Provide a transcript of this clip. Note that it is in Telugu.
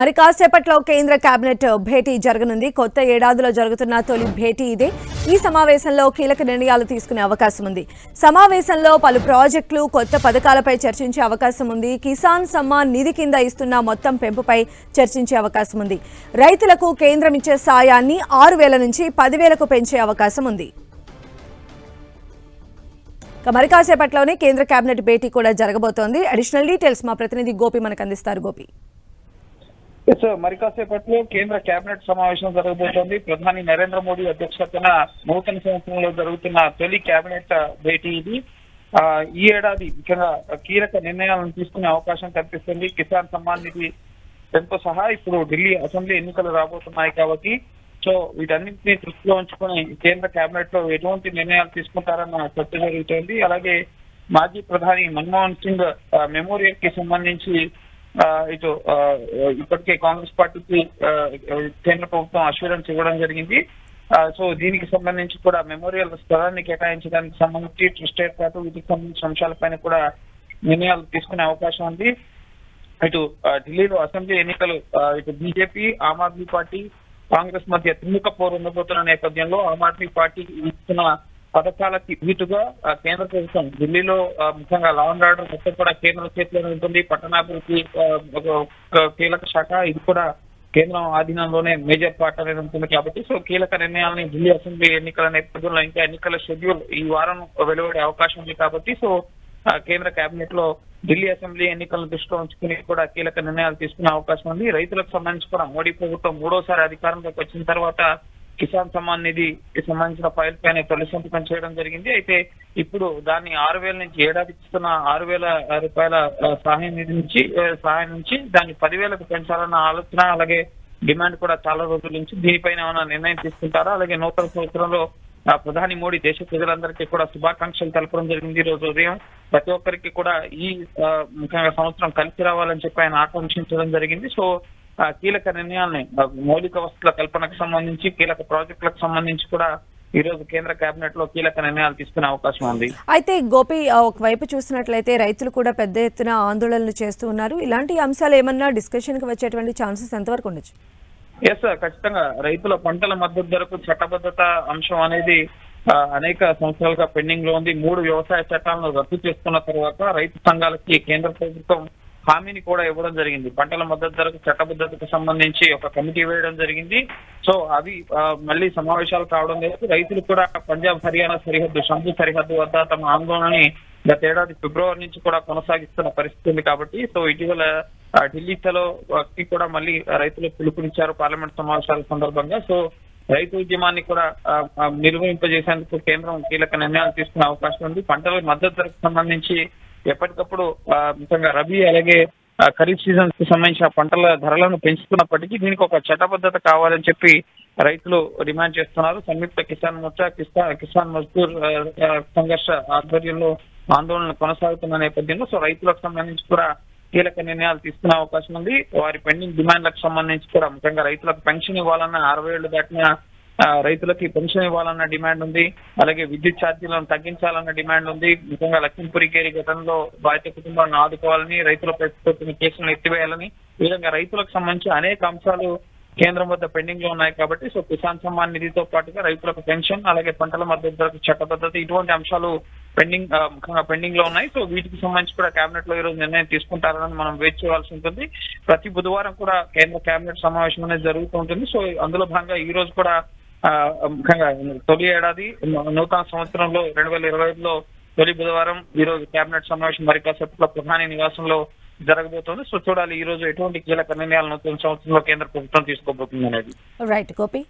మరి కాసేపట్లో కేంద్ర కేబినెట్ భేటీ జరగనుంది. కొత్త ఏడాదిలో జరుగుతున్న తొలి భేటీ ఇదే. ఈ సమావేశంలో కీలక నిర్ణయాలు తీసుకునే అవకాశం ఉంది. సమావేశంలో పలు ప్రాజెక్టులు, కొత్త పథకాలపై చర్చించే అవకాశం ఉంది. కిసాన్ సమ్మాన్ నిధి కింద ఇస్తున్న మొత్తం పెంపుపై చర్చించే అవకాశం ఉంది. రైతులకు కేంద్రం ఇచ్చే సాయాన్ని 6,000 నుంచి 10,000కు పెంచే అవకాశం ఉంది. మరి కాసేపట్లోనే కేంద్ర కేబినెట్ భేటీ కూడా జరగబోతోంది. అడిషనల్ డీటెయిల్స్ మా ప్రతినిధి గోపి మనకు అందిస్తారు. గోపి, మరి కాసేపట్లో కేంద్ర కేబినెట్ సమావేశం జరగబోతోంది. ప్రధాని నరేంద్ర మోడీ అధ్యక్షతన నూతన సంవత్సరంలో జరుగుతున్న తొలి కేబినెట్ భేటీ ఇది. ఈ ఏడాది ముఖ్యంగా కీలక నిర్ణయాలను తీసుకునే అవకాశం కనిపిస్తుంది. కిసాన్ సమ్మాన్ నిధి పెంపు సహా ఇప్పుడు ఢిల్లీ అసెంబ్లీ ఎన్నికలు రాబోతున్నాయి కాబట్టి సో వీటన్నింటినీ దృష్టిలో ఉంచుకొని కేంద్ర కేబినెట్ లో ఎటువంటి నిర్ణయాలు తీసుకుంటారన్న చర్చ జరుగుతోంది. అలాగే మాజీ ప్రధాని మన్మోహన్ సింగ్ మెమోరియల్ కి సంబంధించి ఇటు ఇప్పటికే కాంగ్రెస్ పార్టీకి కేంద్ర ప్రభుత్వం అష్యూరెన్స్ ఇవ్వడం జరిగింది. సో దీనికి సంబంధించి కూడా మెమోరియల్ స్థలాన్ని కేటాయించడానికి సంబంధించి ట్రస్ట్ ఏర్పాటు వీటికి సంబంధించిన అంశాలపైన కూడా నిర్ణయాలు తీసుకునే అవకాశం ఉంది. ఇటు ఢిల్లీలో అసెంబ్లీ ఎన్నికలు ఇటు బీజేపీ, ఆమ్ ఆద్మీ పార్టీ, కాంగ్రెస్ మధ్య త్రిముఖ పోరు ఉండబోతున్న నేపథ్యంలో ఆమ్ ఆద్మీ పార్టీ ఇస్తున్న పథకాలకి వీటుగా కేంద్ర ప్రభుత్వం ఢిల్లీలో ముఖ్యంగా లా అండ్ ఆర్డర్ మొత్తం కూడా కేంద్ర చేతిలోనే ఉంటుంది. పట్టణాభివృద్ధి కీలక శాఖ ఇది కూడా కేంద్రం ఆధీనంలోనే మేజర్ పార్ట్ అనేది ఉంటుంది కాబట్టి సో కీలక నిర్ణయాలని ఢిల్లీ అసెంబ్లీ ఎన్నికల నేపథ్యంలో ఇంకా ఎన్నికల షెడ్యూల్ ఈ వారం వెలువడే అవకాశం ఉంది కాబట్టి సో కేంద్ర కేబినెట్ లో ఢిల్లీ అసెంబ్లీ ఎన్నికలను దృష్టిలో ఉంచుకుని కూడా కీలక నిర్ణయాలు తీసుకునే అవకాశం ఉంది. రైతులకు సంబంధించి కూడా మోడీ ప్రభుత్వం మూడోసారి అధికారంలోకి వచ్చిన తర్వాత కిసాన్ సమ్మాన్ నిధికి సంబంధించిన ఫైల్ పైన తొలి సంతకం చేయడం జరిగింది. అయితే ఇప్పుడు దాన్ని 6,000 నుంచి ఏడాదికి ఇస్తున్న 6,000 రూపాయల సహాయం నుంచి దాన్ని 10,000కు పెంచాలన్న ఆలోచన అలాగే డిమాండ్ కూడా చాలా రోజుల నుంచి దీనిపైన ఏమైనా నిర్ణయం తీసుకుంటారా? అలాగే నూతన సంవత్సరంలో ప్రధాని మోడీ దేశ ప్రజలందరికీ కూడా శుభాకాంక్షలు తెలపడం జరిగింది. ఈ రోజు ఉదయం ప్రతి ఒక్కరికి కూడా ఈ ముఖ్యంగా సంవత్సరం కలిసి రావాలని చెప్పి ఆయన ఆకాంక్షించడం జరిగింది. సో కీలక నిర్ణయాలని మౌలిక వసతుల కల్పనకు సంబంధించి కీలక ప్రాజెక్టులకు సంబంధించి కూడా ఈ రోజు కేంద్ర కేబినెట్ లో కీలక నిర్ణయాలు తీసుకునే అవకాశం ఉంది. అయితే గోపి, ఒకవైపు చూసినట్లయితే రైతులు కూడా పెద్ద ఎత్తున ఆందోళనలు చేస్తూ ఉన్నారు. ఇలాంటి అంశాలు ఏమన్నా డిస్కషన్ కి వచ్చేటువంటి ఛాన్సెస్ ఎంతవరకు ఉండొచ్చు? ఎస్, ఖచ్చితంగా రైతుల పంటల మద్దతు ధరకు చట్టబద్ధత అంశం అనేది అనేక సంవత్సరాలుగా పెండింగ్ లో ఉంది. 3 వ్యవసాయ చట్టాలను రద్దు చేసుకున్న తర్వాత రైతు సంఘాలకి కేంద్ర ప్రభుత్వం హామీని కూడా ఇవ్వడం జరిగింది. పంటల మద్దతు ధరకు చట్టబద్ధతకు సంబంధించి ఒక కమిటీ వేయడం జరిగింది. సో అవి మళ్ళీ సమావేశాలు కావడం లేదు. రైతులు కూడా పంజాబ్, హర్యానా సరిహద్దు, షంభు సరిహద్దు వద్ద తమ ఆందోళనని గత ఏడాది ఫిబ్రవరి నుంచి కూడా కొనసాగిస్తున్న పరిస్థితి ఉంది కాబట్టి సో ఇటీవల ఢిల్లీ చలో కూడా మళ్ళీ రైతులు పిలుపునిచ్చారు పార్లమెంట్ సమావేశాల సందర్భంగా. సో రైతు ఉద్యమాన్ని కూడా నిర్వహింపజేసేందుకు కేంద్రం కీలక నిర్ణయాలు తీసుకునే అవకాశం ఉంది. పంటల మద్దతు ధరకు సంబంధించి ఎప్పటికప్పుడు ముఖ్యంగా రబీ అలాగే ఖరీఫ్ సీజన్ కి సంబంధించిన పంటల ధరలను పెంచుతున్నప్పటికీ దీనికి ఒక చట్టబద్ధత కావాలని చెప్పి రైతులు డిమాండ్ చేస్తున్నారు. సంయుక్త కిసాన్ మోర్చా, కిసాన్ మజ్దూర్ సంఘర్ష ఆధ్వర్యంలో ఆందోళన కొనసాగుతున్న నేపథ్యంలో సో రైతులకు సంబంధించి కూడా కీలక నిర్ణయాలు తీసుకునే అవకాశం ఉంది. వారి పెండింగ్ డిమాండ్లకు సంబంధించి కూడా ముఖ్యంగా రైతులకు పెన్షన్ ఇవ్వాలన్న 60 ఏళ్లు దాటిన రైతులకి పెన్షన్ ఇవ్వాలన్న డిమాండ్ ఉంది. అలాగే విద్యుత్ ఛార్జీలను తగ్గించాలన్న డిమాండ్ ఉంది. ముఖ్యంగా లక్ష్మీపురి కేరి ఘటనలో బాధిత కుటుంబాలను ఆదుకోవాలని, రైతులపై పెట్టిన కేసులను ఎత్తివేయాలని ఈ విధంగా రైతులకు సంబంధించి అనేక అంశాలు కేంద్రం వద్ద పెండింగ్ లో ఉన్నాయి కాబట్టి సో కిసాన్ సమ్మాన్ నిధితో పాటుగా రైతులకు పెన్షన్ అలాగే పంటల మద్దతు ధరకు చట్టబద్ధత ఇటువంటి అంశాలు ముఖ్యంగా పెండింగ్ లో ఉన్నాయి. సో వీటికి సంబంధించి కూడా కేబినెట్ లో ఈ రోజు నిర్ణయం తీసుకుంటారని మనం వేచి చూడాల్సి ఉంటుంది. ప్రతి బుధవారం కూడా కేంద్ర కేబినెట్ సమావేశం అనేది జరుగుతూ ఉంటుంది. సో అందులో భాగంగా ఈ రోజు కూడా ముఖ్యంగా తొలి ఏడాది నూతన సంవత్సరంలో 2025లో తొలి బుధవారం ఈ రోజు కేబినెట్ సమావేశం మరి కాసేపట్లో ప్రధాని నివాసంలో జరగబోతోంది. సో చూడాలి ఈ రోజు ఎటువంటి కీలక నిర్ణయాలు నూతన సంవత్సరంలో కేంద్ర ప్రభుత్వం తీసుకోబోతుంది అనేది. రైట్ గోపి.